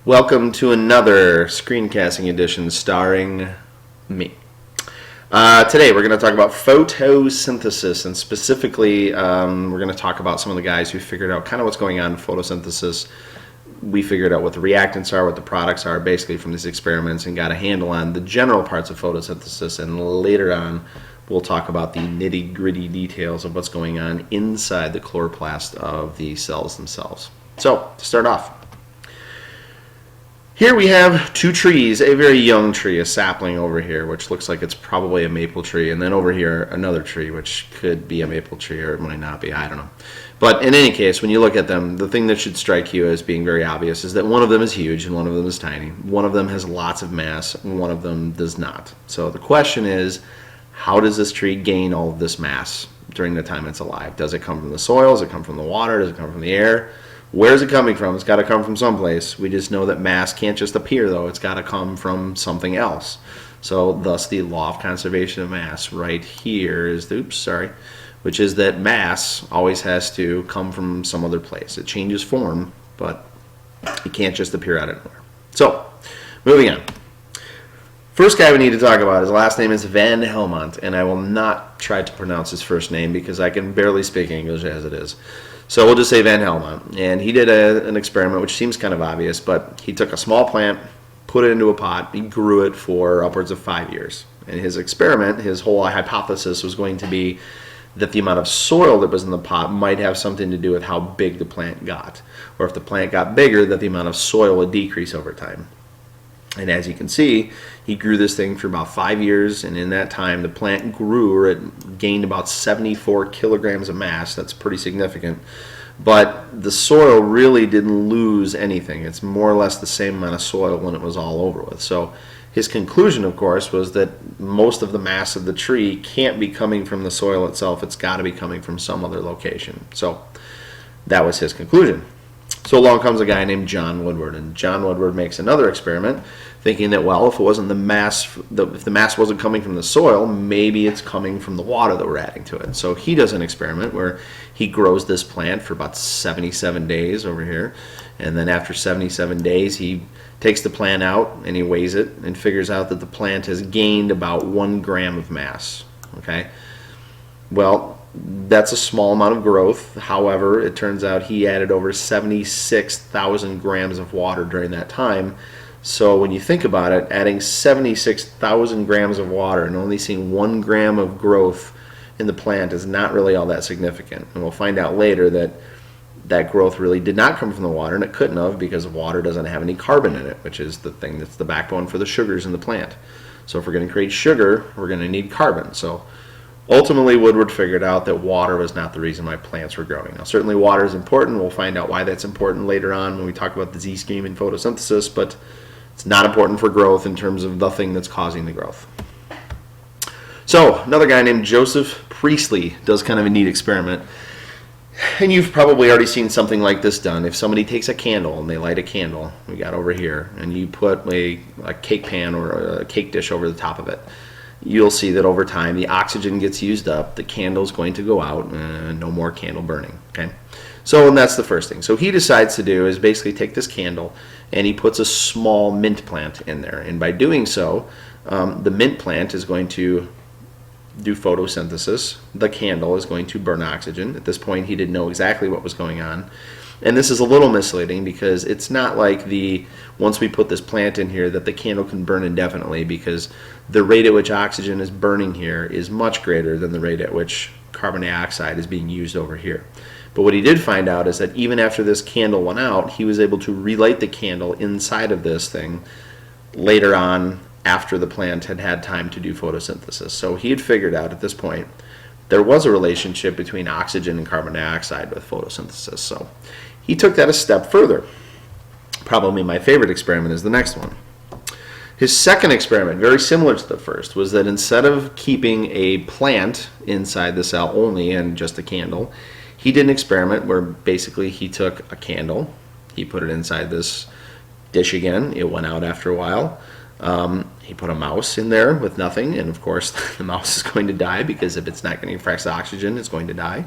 Welcome to another screencasting edition starring me. Today we're going to talk about photosynthesis, and specifically we're going to talk about some of the guys who figured out kind of what's going on in photosynthesis. We figured out what the reactants are, what the products are, basically from these experiments, and got a handle on the general parts of photosynthesis. And later on we'll talk about the nitty-gritty details of what's going on inside the chloroplast of the cells themselves. So, to start off, here we have two trees, a very young tree, a sapling over here, which looks like it's probably a maple tree, and then over here another tree, which could be a maple tree or it might not be, I don't know. But in any case, when you look at them, the thing that should strike you as being very obvious is that one of them is huge and one of them is tiny. One of them has lots of mass and one of them does not. So the question is, how does this tree gain all of this mass during the time it's alive? Does it come from the soil? Does it come from the water? Does it come from the air? Where is it coming from? It's got to come from someplace. We just know that mass can't just appear, though. It's got to come from something else. So thus the law of conservation of mass right here is, which is that mass always has to come from some other place. It changes form, but it can't just appear out of nowhere. So, moving on. First guy we need to talk about, his last name is Van Helmont, and I will not try to pronounce his first name because I can barely speak English as it is. So we'll just say Van Helmont. And he did an experiment which seems kind of obvious, but he took a small plant, put it into a pot, he grew it for upwards of 5 years. And his experiment, his whole hypothesis was going to be that the amount of soil that was in the pot might have something to do with how big the plant got. Or if the plant got bigger, that the amount of soil would decrease over time. And as you can see, he grew this thing for about 5 years, and in that time the plant grew, or it gained about 74 kilograms of mass. That's pretty significant. But the soil really didn't lose anything. It's more or less the same amount of soil when it was all over with. So his conclusion, of course, was that most of the mass of the tree can't be coming from the soil itself. It's got to be coming from some other location. So that was his conclusion. So along comes a guy named John Woodward, and John Woodward makes another experiment, thinking that, well, if it wasn't the mass, if the mass wasn't coming from the soil, maybe it's coming from the water that we're adding to it. So he does an experiment where he grows this plant for about 77 days over here, and then after 77 days, he takes the plant out and he weighs it and figures out that the plant has gained about 1 gram of mass. Okay, well, that's a small amount of growth. However, it turns out he added over 76,000 grams of water during that time. So when you think about it, adding 76,000 grams of water and only seeing 1 gram of growth in the plant is not really all that significant. And we'll find out later that that growth really did not come from the water, and it couldn't have, because water doesn't have any carbon in it, which is the thing that's the backbone for the sugars in the plant. So if we're going to create sugar, we're going to need carbon. So ultimately, Woodward figured out that water was not the reason why plants were growing. Now, certainly water is important. We'll find out why that's important later on when we talk about the Z-scheme in photosynthesis, but it's not important for growth in terms of the thing that's causing the growth. So, another guy named Joseph Priestley does kind of a neat experiment. And you've probably already seen something like this done. If somebody takes a candle and they light a candle, we got over here, and you put a cake pan or a cake dish over the top of it, you'll see that over time the oxygen gets used up, the candle's going to go out, and no more candle burning. Okay, so and that's the first thing. So he decides to do is basically take this candle and he puts a small mint plant in there, and by doing so, the mint plant is going to do photosynthesis. The candle is going to burn oxygen. At this point, he didn't know exactly what was going on. And this is a little misleading because it's not like once we put this plant in here that the candle can burn indefinitely, because the rate at which oxygen is burning here is much greater than the rate at which carbon dioxide is being used over here. But what he did find out is that even after this candle went out, he was able to relight the candle inside of this thing later on after the plant had had time to do photosynthesis. So he had figured out at this point there was a relationship between oxygen and carbon dioxide with photosynthesis. So he took that a step further. Probably my favorite experiment is the next one. His second experiment, very similar to the first, was that instead of keeping a plant inside the cell only and just a candle, he did an experiment where basically he took a candle, he put it inside this dish again, it went out after a while. He put a mouse in there with nothing, and of course the mouse is going to die, because if it's not getting fresh oxygen, it's going to die.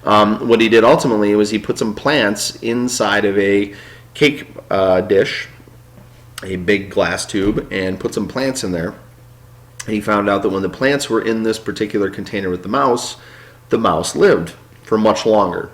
What he did ultimately was he put some plants inside of a cake dish a big glass tube and put some plants in there. And he found out that when the plants were in this particular container with the mouse lived for much longer.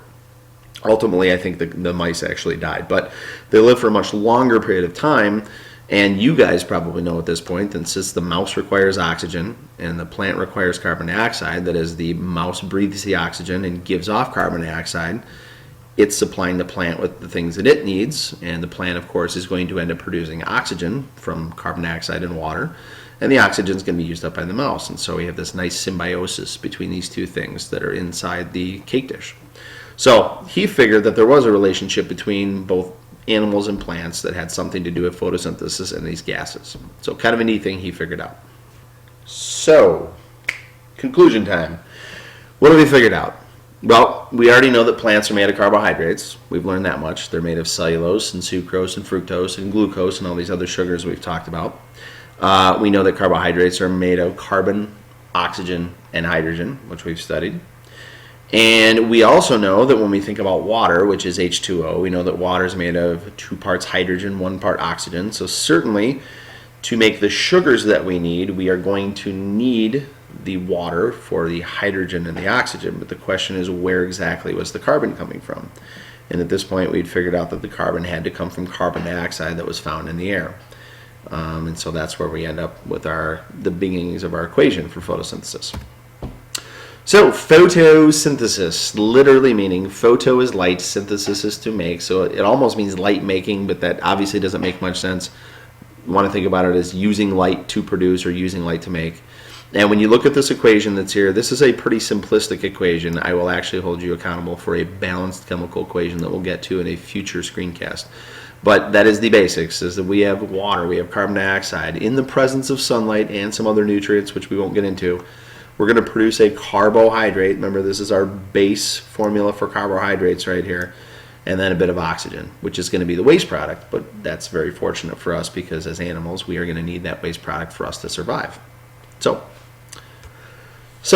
Ultimately, I think the mice actually died, but they lived for a much longer period of time. And you guys probably know at this point that since the mouse requires oxygen and the plant requires carbon dioxide, that is, the mouse breathes the oxygen and gives off carbon dioxide, it's supplying the plant with the things that it needs, and the plant, of course, is going to end up producing oxygen from carbon dioxide and water, and the oxygen is going to be used up by the mouse. And so we have this nice symbiosis between these two things that are inside the cake dish. So he figured that there was a relationship between both animals and plants that had something to do with photosynthesis and these gases. So kind of a neat thing he figured out. So, conclusion time. What have we figured out? Well, we already know that plants are made of carbohydrates. We've learned that much. They're made of cellulose and sucrose and fructose and glucose and all these other sugars we've talked about. We know that carbohydrates are made of carbon, oxygen, and hydrogen, which we've studied. And we also know that when we think about water, which is H2O, we know that water is made of 2 parts hydrogen, 1 part oxygen. So certainly, to make the sugars that we need, we are going to need the water for the hydrogen and the oxygen. But the question is, where exactly was the carbon coming from? And at this point, we'd figured out that the carbon had to come from carbon dioxide that was found in the air. And so that's where we end up with the beginnings of our equation for photosynthesis. So, photosynthesis, literally meaning photo is light, synthesis is to make. So it almost means light making, but that obviously doesn't make much sense. You want to think about it as using light to produce or using light to make. And when you look at this equation that's here, this is a pretty simplistic equation. I will actually hold you accountable for a balanced chemical equation that we'll get to in a future screencast. But that is the basics, is that we have water, we have carbon dioxide. In the presence of sunlight and some other nutrients, which we won't get into, we're going to produce a carbohydrate. Remember, this is our base formula for carbohydrates right here. And then a bit of oxygen, which is going to be the waste product. But that's very fortunate for us because as animals, we are going to need that waste product for us to survive. So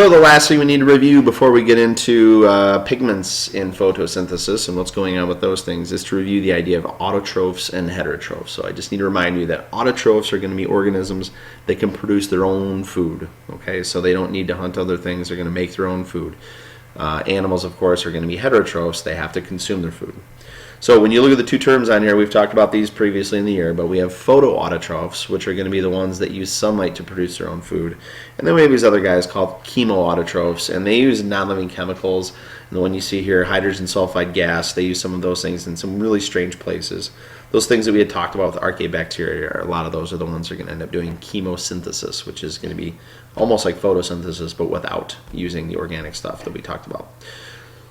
the last thing we need to review before we get into pigments in photosynthesis and what's going on with those things is to review the idea of autotrophs and heterotrophs. So I just need to remind you that autotrophs are going to be organisms that can produce their own food. Okay, so they don't need to hunt other things. They're going to make their own food. Animals, of course, are going to be heterotrophs. They have to consume their food. So when you look at the two terms on here, we've talked about these previously in the year, but we have photoautotrophs, which are going to be the ones that use sunlight to produce their own food. And then we have these other guys called chemoautotrophs, and they use non-living chemicals. And the one you see here, hydrogen sulfide gas, they use some of those things in some really strange places. Those things that we had talked about with archaebacteria, a lot of those are the ones that are going to end up doing chemosynthesis, which is going to be almost like photosynthesis, but without using the organic stuff that we talked about.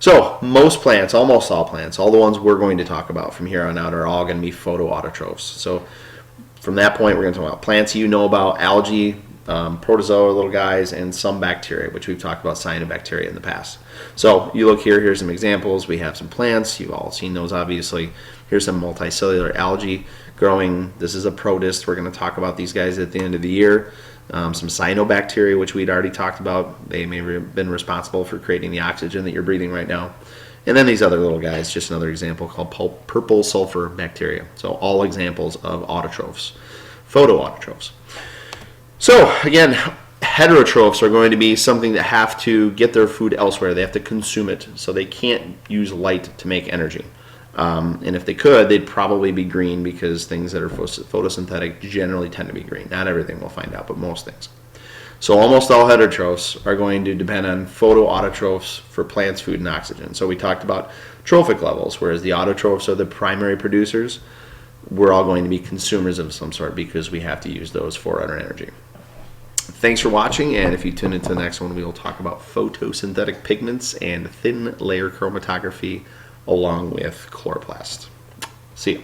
So most plants, almost all plants, all the ones we're going to talk about from here on out are all going to be photoautotrophs. So from that point, we're going to talk about plants you know about, algae, protozoa little guys, and some bacteria, which we've talked about cyanobacteria in the past. So you look here, here's some examples. We have some plants. You've all seen those, obviously. Here's some multicellular algae growing. This is a protist. We're going to talk about these guys at the end of the year. Some cyanobacteria, which we'd already talked about. They may have been responsible for creating the oxygen that you're breathing right now. And then these other little guys, just another example called purple sulfur bacteria. So all examples of autotrophs, photoautotrophs. So again, heterotrophs are going to be something that have to get their food elsewhere. They have to consume it, so they can't use light to make energy. And if they could, they'd probably be green because things that are photosynthetic generally tend to be green. Not everything, we'll find out, but most things. So almost all heterotrophs are going to depend on photoautotrophs for plants, food, and oxygen. So we talked about trophic levels, whereas the autotrophs are the primary producers. We're all going to be consumers of some sort because we have to use those for our energy. Thanks for watching, and if you tune into the next one, we will talk about photosynthetic pigments and thin layer chromatography along with chloroplast. See you.